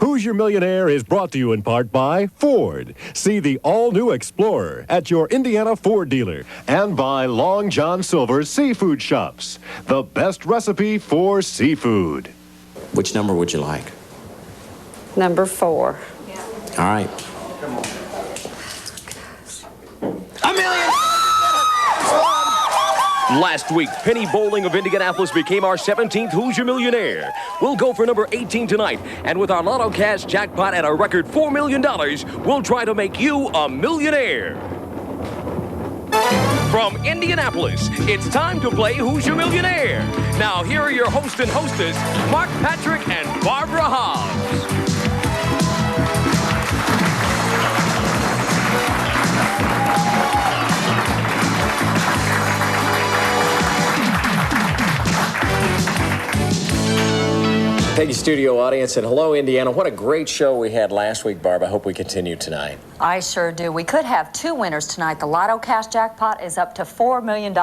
Hoosier Millionaire is brought to you in part by Ford. See the all-new Explorer at your Indiana Ford dealer. And by Long John Silver's Seafood Shops. The best recipe for seafood. Which number would you like? Number 4. Yeah. All right. $1 million! Last week, Penny Bowling of Indianapolis became our 17th Hoosier Millionaire. We'll go for number 18 tonight, and with our Lotto Cash jackpot at a record $4 million, we'll try to make you a millionaire. From Indianapolis, it's time to play Hoosier Millionaire. Now, here are your host and hostess, Mark Patrick and Barbara Hobbs. Thank you, studio audience, and hello, Indiana. What a great show we had last week, Barb. I hope we continue tonight. I sure do. We could have 2 winners tonight. The Lotto Cash jackpot is up to $4 million.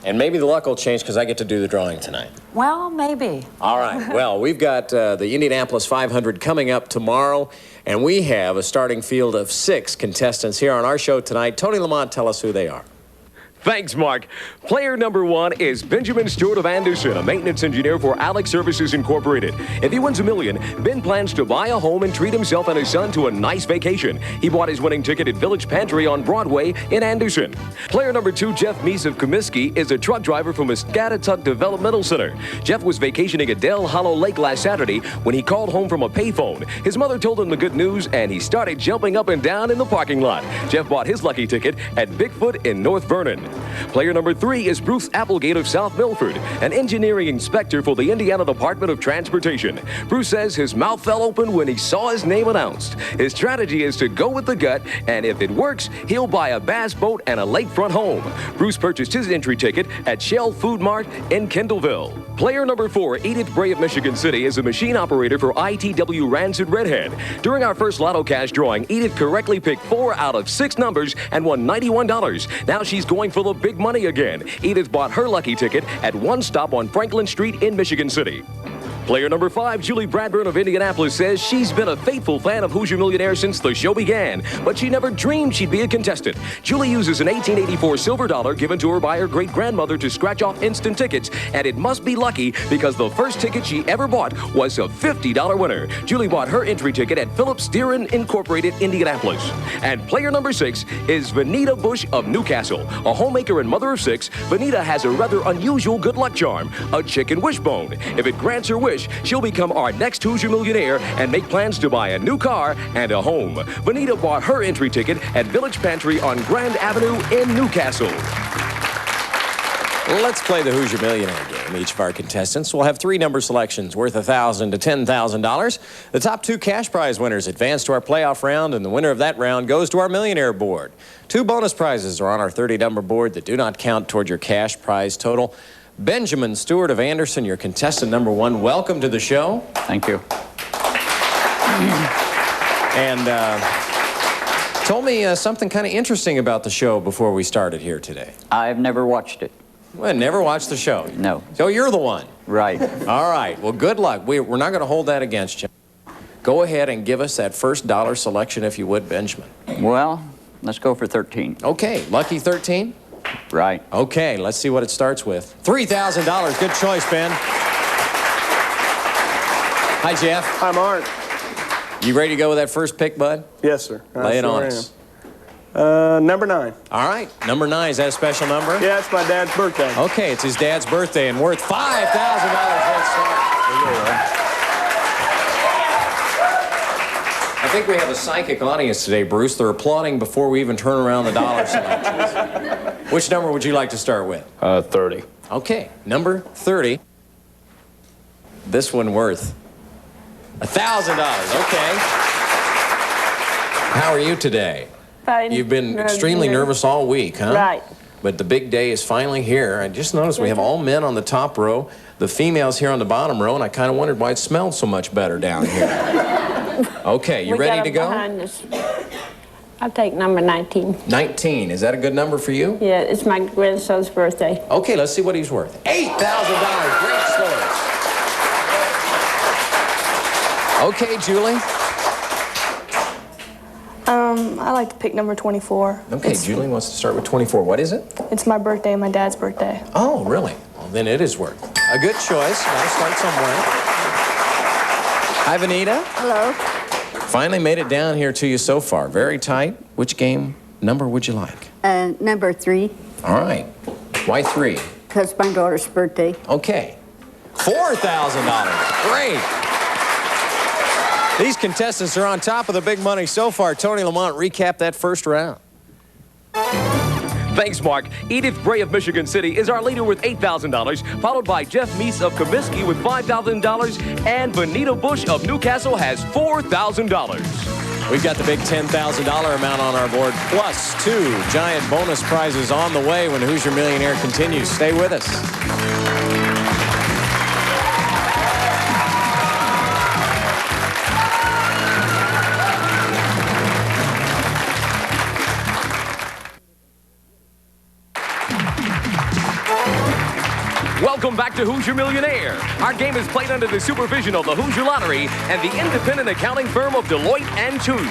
And maybe the luck will change because I get to do the drawing tonight. Well, maybe. All right. Well, we've got the Indianapolis 500 coming up tomorrow, and we have a starting field of 6 contestants here on our show tonight. Tony Lamont, tell us who they are. Thanks, Mark. Player number 1 is Benjamin Stewart of Anderson, a maintenance engineer for Alex Services Incorporated. If he wins $1 million, Ben plans to buy a home and treat himself and his son to a nice vacation. He bought his winning ticket at Village Pantry on Broadway in Anderson. Player number 2, Jeff Meese of Comiskey, is a truck driver from Muscatatuck Developmental Center. Jeff was vacationing at Del Hollow Lake last Saturday when he called home from a payphone. His mother told him the good news, and he started jumping up and down in the parking lot. Jeff bought his lucky ticket at Bigfoot in North Vernon. Player number 3 is Bruce Applegate of South Milford, an engineering inspector for the Indiana Department of Transportation. Bruce says his mouth fell open when he saw his name announced. His strategy is to go with the gut, and if it works, he'll buy a bass boat and a lakefront home. Bruce purchased his entry ticket at Shell Food Mart in Kendallville. Player number 4, Edith Bray of Michigan City, is a machine operator for ITW Rancid Redhead. During our first Lotto Cash drawing, Edith correctly picked 4 out of 6 numbers and won $91. Now she's going for the big money again. Edith bought her lucky ticket at One Stop on Franklin Street in Michigan City. Player number 5, Julie Bradburn of Indianapolis, says she's been a faithful fan of Hoosier Millionaire since the show began, but she never dreamed she'd be a contestant. Julie uses an 1884 silver dollar given to her by her great-grandmother to scratch off instant tickets, and it must be lucky because the first ticket she ever bought was a $50 winner. Julie bought her entry ticket at Phillips Deeren Incorporated, Indianapolis. And player number 6 is Vanita Bush of Newcastle. A homemaker and mother of 6, Vanita has a rather unusual good luck charm, a chicken wishbone. If it grants her wish, she'll become our next Hoosier Millionaire and make plans to buy a new car and a home. Vanita bought her entry ticket at Village Pantry on Grand Avenue in Newcastle. Let's play the Hoosier Millionaire game. Each of our contestants will have 3 number selections worth $1,000 to $10,000. The top 2 cash prize winners advance to our playoff round, and the winner of that round goes to our Millionaire board. 2 bonus prizes are on our 30-number board that do not count toward your cash prize total. Benjamin Stewart of Anderson, your contestant number 1. Welcome to the show. Thank you. And told me something kind of interesting about the show before we started here today. I've never watched it. Well, never watched the show. No. So you're the one. Right. All right. Well, good luck. We're not going to hold that against you. Go ahead and give us that first dollar selection, if you would, Benjamin. Well, let's go for 13. Okay. Lucky 13? Right. Okay, let's see what it starts with. $3,000. Good choice, Ben. Hi, Jeff. Hi, Mark. You ready to go with that first pick, bud? Yes, sir. Lay it on us. Number 9. All right. Number 9. Is that a special number? Yeah, it's my dad's birthday. Okay, it's his dad's birthday and worth $5,000. Let's start. I think we have a psychic audience today, Bruce. They're applauding before we even turn around the dollar selections. Which number would you like to start with? 30. Okay, number 30. This one worth $1,000. Okay. How are you today? Fine. You've been extremely nervous all week, huh? Right. But the big day is finally here. I just noticed we have all men on the top row, the females here on the bottom row, and I kind of wondered why it smelled so much better down here. Okay, you ready to go? I'll take number 19. 19. Is that a good number for you? Yeah, it's my grandson's birthday. Okay, let's see what he's worth. $8,000. Great story. Okay, Julie. I like to pick number 24. Okay, Julie wants to start with 24. What is it? It's my birthday and my dad's birthday. Oh, really? Well, then it is worth a good choice. Gotta start somewhere. Hi, Vanita. Hello. Finally made it down here to you so far. Very tight. Which game number would you like? Number 3, All right. Why 3? because my daughter's birthday. Okay. $4,000. Great. These contestants are on top of the big money so far. Tony Lamont, recap that first round. Thanks, Mark. Edith Bray of Michigan City is our leader with $8,000, followed by Jeff Meese of Comiskey with $5,000, and Vanita Bush of Newcastle has $4,000. We've got the big $10,000 amount on our board, plus 2 giant bonus prizes on the way when Hoosier Millionaire continues. Stay with us. Welcome back to Hoosier Millionaire. Our game is played under the supervision of the Hoosier Lottery and the independent accounting firm of Deloitte & Touche.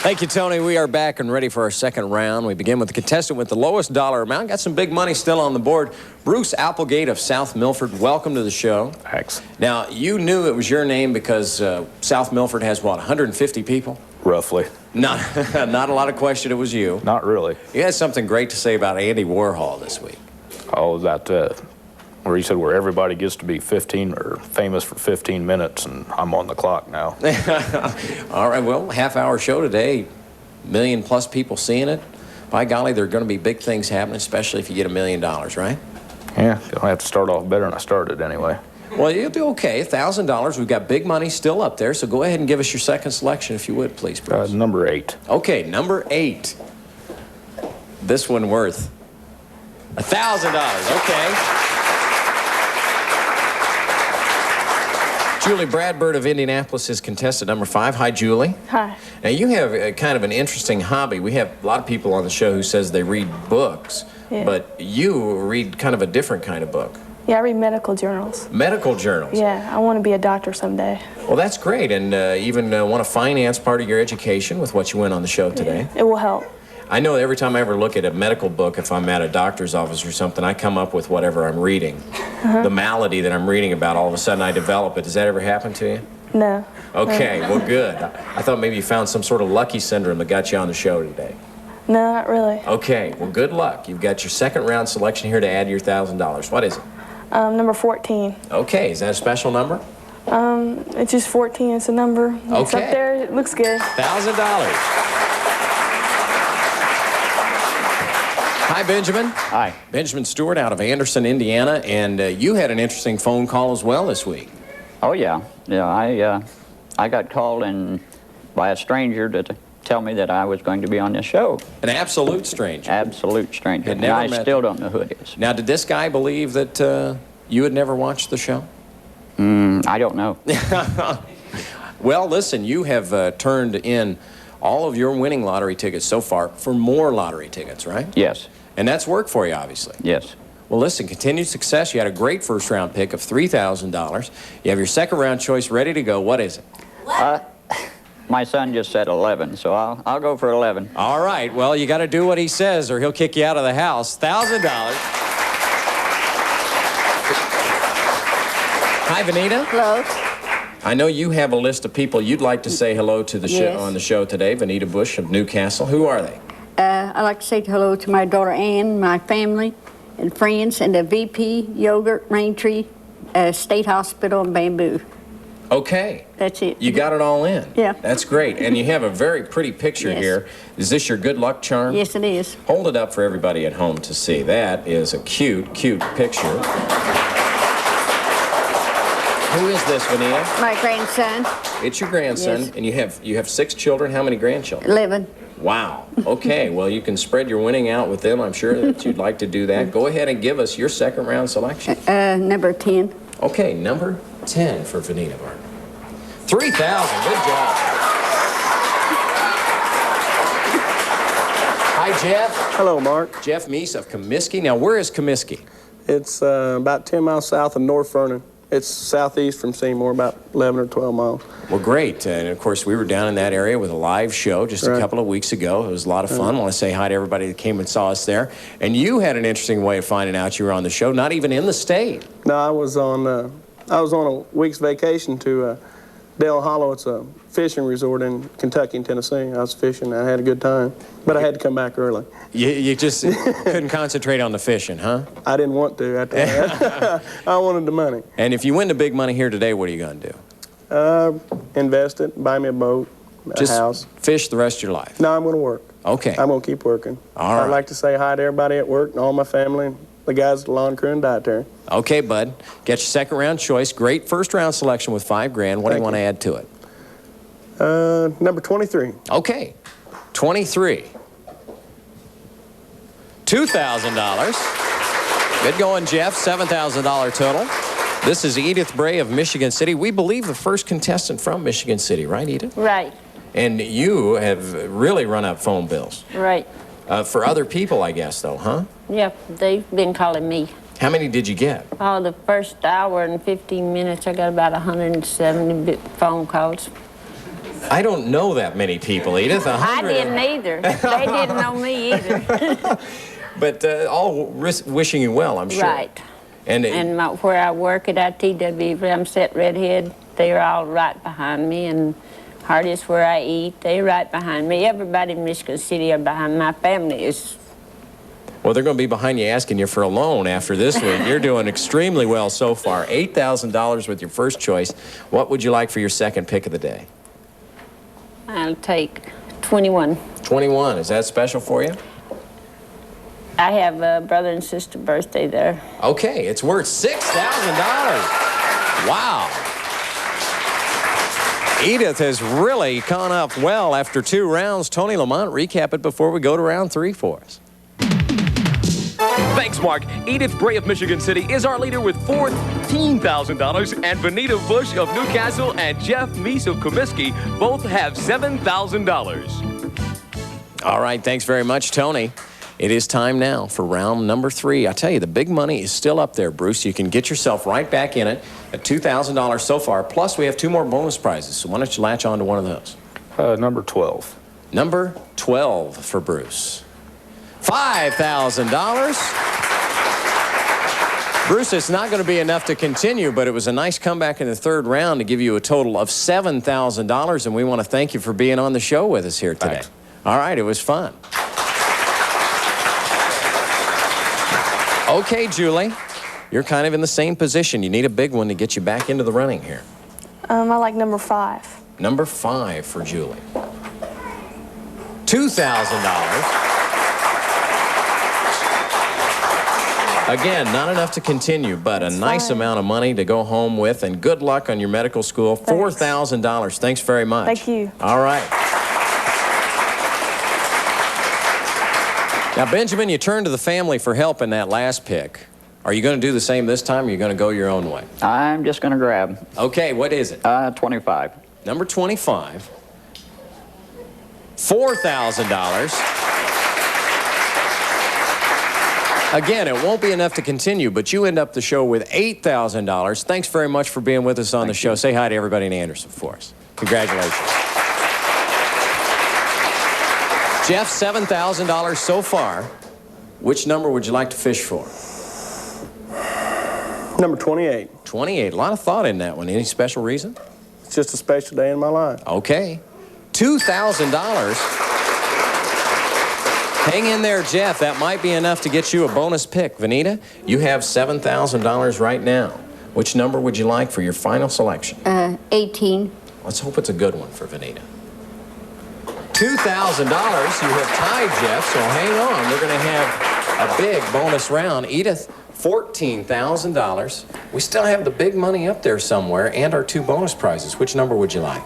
Thank you, Tony. We are back and ready for our second round. We begin with the contestant with the lowest dollar amount. Got some big money still on the board. Bruce Applegate of South Milford, welcome to the show. Thanks. Now, you knew it was your name because South Milford has, what, 150 people? Roughly. Not a lot of question it was you. Not really. You had something great to say about Andy Warhol this week. Oh, that, where he said where everybody gets to be 15 or famous for 15 minutes, and I'm on the clock now. All right, well, half-hour show today, million-plus people seeing it. By golly, there are going to be big things happening, especially if you get $1 million, right? Yeah, gonna have to start off better than I started anyway. Well, you'll do okay. $1,000. We've got big money still up there, so go ahead and give us your second selection, if you would, please, Bruce. Number 8. Okay, number 8. This one worth $1,000. Okay. Julie Bradburn of Indianapolis is contestant number 5. Hi, Julie. Hi. Now, you have a kind of an interesting hobby. We have a lot of people on the show who says they read books, Yeah. but you read kind of a different kind of book. Yeah, I read medical journals. Medical journals. Yeah, I want to be a doctor someday. Well, that's great, and even want to finance part of your education with what you went on the show today. It will help. I know every time I ever look at a medical book, if I'm at a doctor's office or something, I come up with whatever I'm reading. The malady that I'm reading about, all of a sudden I develop it. Does that ever happen to you? No. Okay, well, good. I thought maybe you found some sort of lucky syndrome that got you on the show today. No, not really. Okay, well, good luck. You've got your second round selection here to add your $1,000. What is it? Number 14. Okay, is that a special number? It's just 14. It's a number. It's up Okay. there. It looks good. $1,000. Hi, Benjamin. Hi. Benjamin Stewart out of Anderson, Indiana, and you had an interesting phone call as well this week. Oh, yeah. Yeah, I got called in by a stranger to tell me that I was going to be on this show. An absolute stranger. Absolute stranger. Had never And I met still him. don't know who it is. Now, did this guy believe that you had never watched the show? I don't know. Well, listen, you have turned in all of your winning lottery tickets so far for more lottery tickets, right? Yes. And that's worked for you, obviously. Yes. Well, listen, continued success. You had a great first-round pick of $3,000. You have your second-round choice ready to go. What is it? My son just said 11, so I'll go for 11. All right. Well, you got to do what he says or he'll kick you out of the house. $1,000. Hi, Vanita. Hello. I know you have a list of people you'd like to say hello to the show Yes. on the show today. Vanita Bush of Newcastle. Who are they? I'd like to say hello to my daughter Ann, my family and friends, and the VP, Yogurt, Raintree, State Hospital, and Bamboo. Okay. That's it. You got it all in. Yeah. That's great. And you have a very pretty picture Yes. here. Is this your good luck charm? Yes, it is. Hold it up for everybody at home to see. That is a cute, cute picture. Who is this, Vanita? My grandson, It's your grandson, Yes. and you have 6 children. How many grandchildren? 11. Wow. Okay. Well, you can spread your winning out with them. I'm sure that you'd like to do that. Go ahead and give us your second round selection. Number 10. Okay, number 10 for Vanita Barton. $3,000. Good job. Hi, Jeff. Hello, Mark. Jeff Meese of Comiskey. Now, where is Comiskey? It's about 10 miles south of North Vernon. It's southeast from Seymour, about 11 or 12 miles. Well, great. And, of course, we were down in that area with a live show just a couple of weeks ago. It was a lot of fun. I want to say hi to everybody that came and saw us there. And you had an interesting way of finding out you were on the show, not even in the state. No, I was on a week's vacation to Dale Hollow. It's a fishing resort in Kentucky and Tennessee. I was fishing. I had a good time, but I had to come back early. You just couldn't concentrate on the fishing, huh? I didn't want to. I wanted the money. And if you win the big money here today, what are you going to do? Invest it, buy me a boat, a house. Fish the rest of your life? No, I'm going to work. Okay. I'm going to keep working. All right. I'd like to say hi to everybody at work and all my family, the guys at the lawn crew and dietary. Okay, bud. Get your second round choice. Great first round selection with $5 grand. What do you want to add to it? Number 23. Okay. 23. $2,000. Good going, Jeff. $7,000 total. This is Edith Bray of Michigan City. We believe the first contestant from Michigan City, right, Edith? Right. And you have really run up phone bills. Right. For other people, I guess, though, huh? Yep, they've been calling me. How many did you get? Oh, the first hour and 15 minutes, I got about 170 phone calls. I don't know that many people, Edith. I didn't either. They didn't know me either. But all wishing you well, I'm sure. Right. And where I work at ITW, I'm set redhead. They're all right behind me, and Hardy's where I eat. They're right behind me. Everybody in Michigan City are behind my family. Well, they're going to be behind you asking you for a loan after this week. You're doing extremely well so far. $8,000 with your first choice. What would you like for your second pick of the day? I'll take 21. 21. Is that special for you? I have a brother and sister birthday there. Okay, it's worth $6,000. Wow. Edith has really gone up well after 2 rounds. Tony Lamont, recap it before we go to round 3 for us. Thanks, Mark. Edith Bray of Michigan City is our leader with $14,000, and Benita Bush of Newcastle and Jeff Meese of Comiskey both have $7,000. All right, thanks very much, Tony. It is time now for round number 3. I tell you, the big money is still up there, Bruce. You can get yourself right back in it at $2,000 so far. Plus, we have 2 more bonus prizes, so why don't you latch on to one of those? Number 12. Number 12 for Bruce. $5,000. Bruce, it's not going to be enough to continue, but it was a nice comeback in the 3rd round to give you a total of $7,000, and we want to thank you for being on the show with us here today. Thanks. All right, it was fun. Okay, Julie, you're kind of in the same position. You need a big one to get you back into the running here. I like number 5. Number 5 for Julie. $2,000. Again, not enough to continue, but a nice amount of money to go home with, and good luck on your medical school. $4,000. Thanks very much. Thank you. All right. Now, Benjamin, you turned to the family for help in that last pick. Are you going to do the same this time, or are you going to go your own way? I'm just going to grab. Okay, what is it? 25. Number 25. $4,000. Again, it won't be enough to continue, but you end up the show with $8,000. Thanks very much for being with us on the show. Say hi to everybody in Anderson for us. Congratulations. Jeff, $7,000 so far. Which number would you like to fish for? Number 28. 28. A lot of thought in that one. Any special reason? It's just a special day in my life. Okay. $2,000. Hang in there, Jeff. That might be enough to get you a bonus pick. Vanita, you have $7,000 right now. Which number would you like for your final selection? 18. Let's hope it's a good one for Vanita. $2,000. You have tied, Jeff, so hang on. We're going to have a big bonus round. Edith, $14,000. We still have the big money up there somewhere and our 2 bonus prizes. Which number would you like?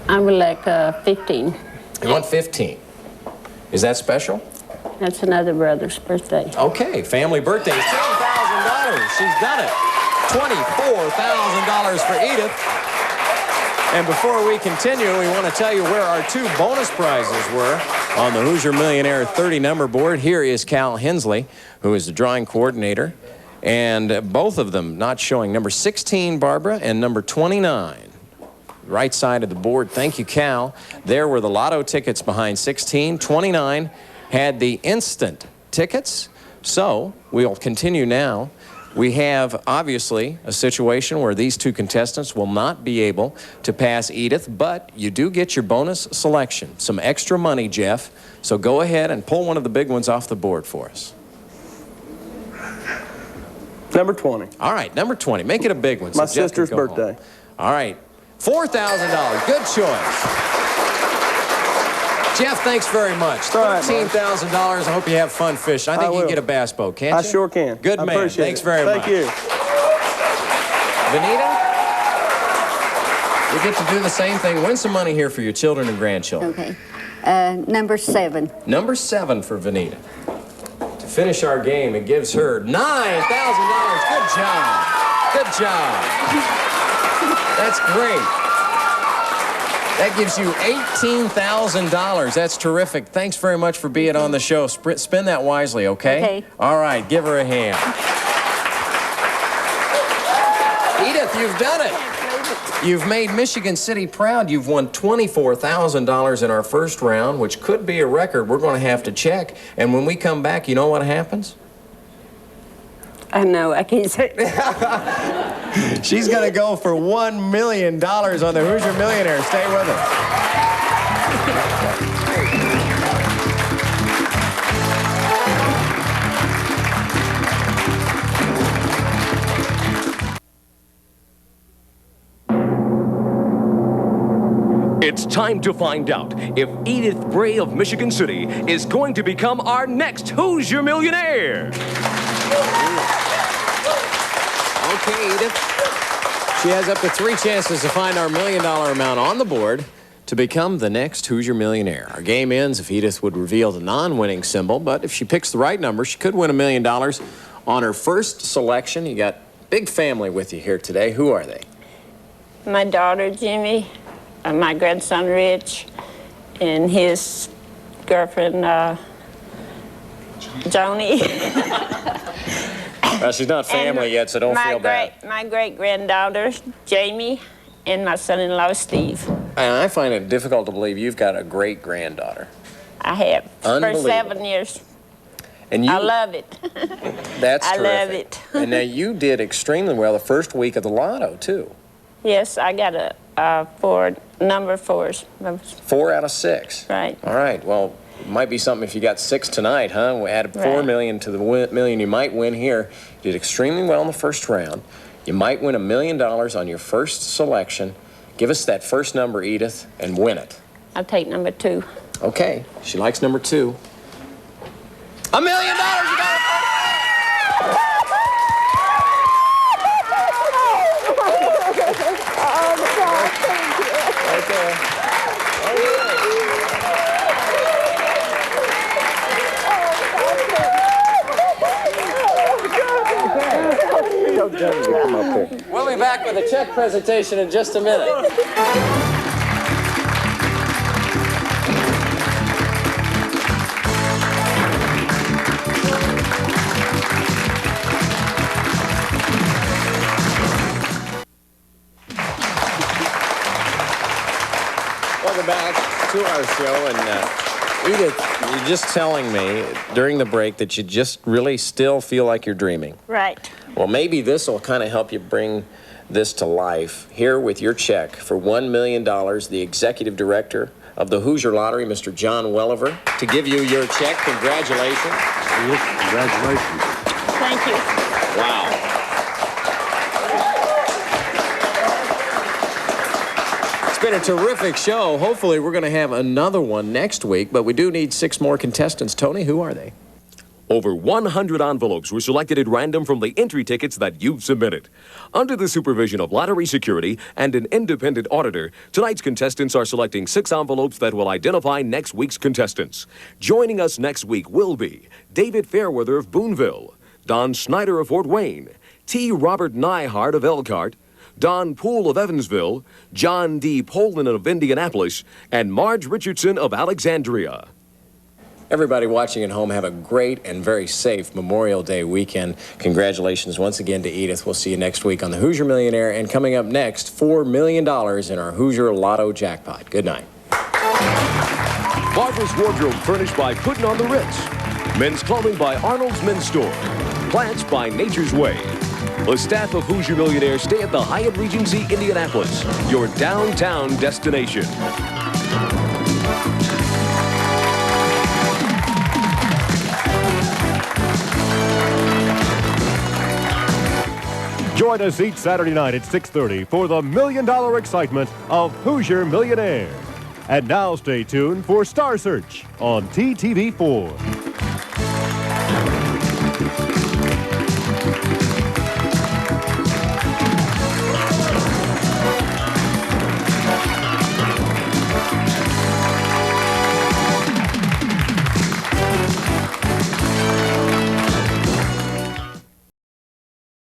I would like 15. You want 15. Is that special? That's another brother's birthday. Okay, family birthday is $10,000. She's done it. $24,000 for Edith. And before we continue, we want to tell you where our 2 bonus prizes were on the Hoosier Millionaire 30 number board. Here is Cal Hensley, who is the drawing coordinator. And both of them not showing. Number 16, Barbara, and number 29. Right side of the board. Thank you, Cal. There were the lotto tickets behind 16. 29 had the instant tickets. So we'll continue now. We have, obviously, a situation where these two contestants will not be able to pass Edith, but you do get your bonus selection. Some extra money, Jeff. So go ahead and pull one of the big ones off the board for us. Number 20. All right, number 20. Make it a big one. My so Jeff can sister's go birthday. home. All right, $4,000. Good choice. Jeff, thanks very much. $13,000. I hope you have fun fishing. I think you can get a bass boat, can't you? I sure can. Good man. Appreciate Thanks it. very much. Thank you. Vanita, you get to do the same thing. Win some money here for your children and grandchildren. Okay. Number 7. Number 7 for Vanita. To finish our game, it gives her $9,000. Good job. Good job. That's great. That gives you $18,000. That's terrific. Thanks very much for being on the show. Spend that wisely, okay? Okay. All right, give her a hand. Edith, you've done it. You've made Michigan City proud. You've won $24,000 in our first round, which could be a record. We're going to have to check. And when we come back, you know what happens? I know, I can't say. She's going to go for $1 million on the Hoosier Millionaire. Stay with us. It's time to find out if Edith Bray of Michigan City is going to become our next Hoosier Millionaire. Okay, Edith. She has up to 3 chances to find our $1 million amount on the board to become the next Hoosier Millionaire. Our game ends if Edith would reveal the non-winning symbol, but if she picks the right number, she could win $1 million on her first selection. You got big family with you here today. Who are they? My daughter, Jimmy, my grandson, Rich, and his girlfriend, Joni. Well, she's not family yet, so don't feel bad. My great-granddaughter, Jamie, and my son-in-law, Steve. And I find it difficult to believe you've got a great-granddaughter. I have. For 7 years. And you, I love it. That's terrific. I love it. And now you did extremely well the first week of the lotto, too. Yes, I got a number 4s. 4 out of 6. Right. All right. Well, it might be something if you got 6 tonight, huh? We added $4 million to the million you might win here. You did extremely well in the first round. You might win $1 million on your first selection. Give us that first number, Edith, and win it. I'll take number 2. Okay. She likes number 2. $1 million! You got it! We'll be back with a check presentation in just a minute. Welcome back to our show, and Edith, you're just telling me during the break that you just really still feel like you're dreaming. Right. Well, maybe this will kind of help you bring this to life. Here with your check for $1 million, the executive director of the Hoosier Lottery, Mr. John Welliver, to give you your check. Congratulations. Congratulations. Thank you. Wow. It's been a terrific show. Hopefully, we're going to have another one next week, but we do need 6 more contestants. Tony, who are they? Over 100 envelopes were selected at random from the entry tickets that you've submitted. Under the supervision of lottery security and an independent auditor, tonight's contestants are selecting 6 envelopes that will identify next week's contestants. Joining us next week will be David Fairweather of Boonville, Don Snyder of Fort Wayne, T. Robert Nyhart of Elkhart, Don Poole of Evansville, John D. Poland of Indianapolis, and Marge Richardson of Alexandria. Everybody watching at home, have a great and very safe Memorial Day weekend. Congratulations once again to Edith. We'll see you next week on the Hoosier Millionaire. And coming up next, $4 million in our Hoosier Lotto jackpot. Good night. Barbara's Wardrobe furnished by Putting on the Ritz. Men's Clothing by Arnold's Men's Store. Plants by Nature's Way. The staff of Hoosier Millionaire stay at the Hyatt Regency, Indianapolis, your downtown destination. Join us each Saturday night at 6:30 for the $1 million excitement of Hoosier Millionaire. And now stay tuned for Star Search on TTV4.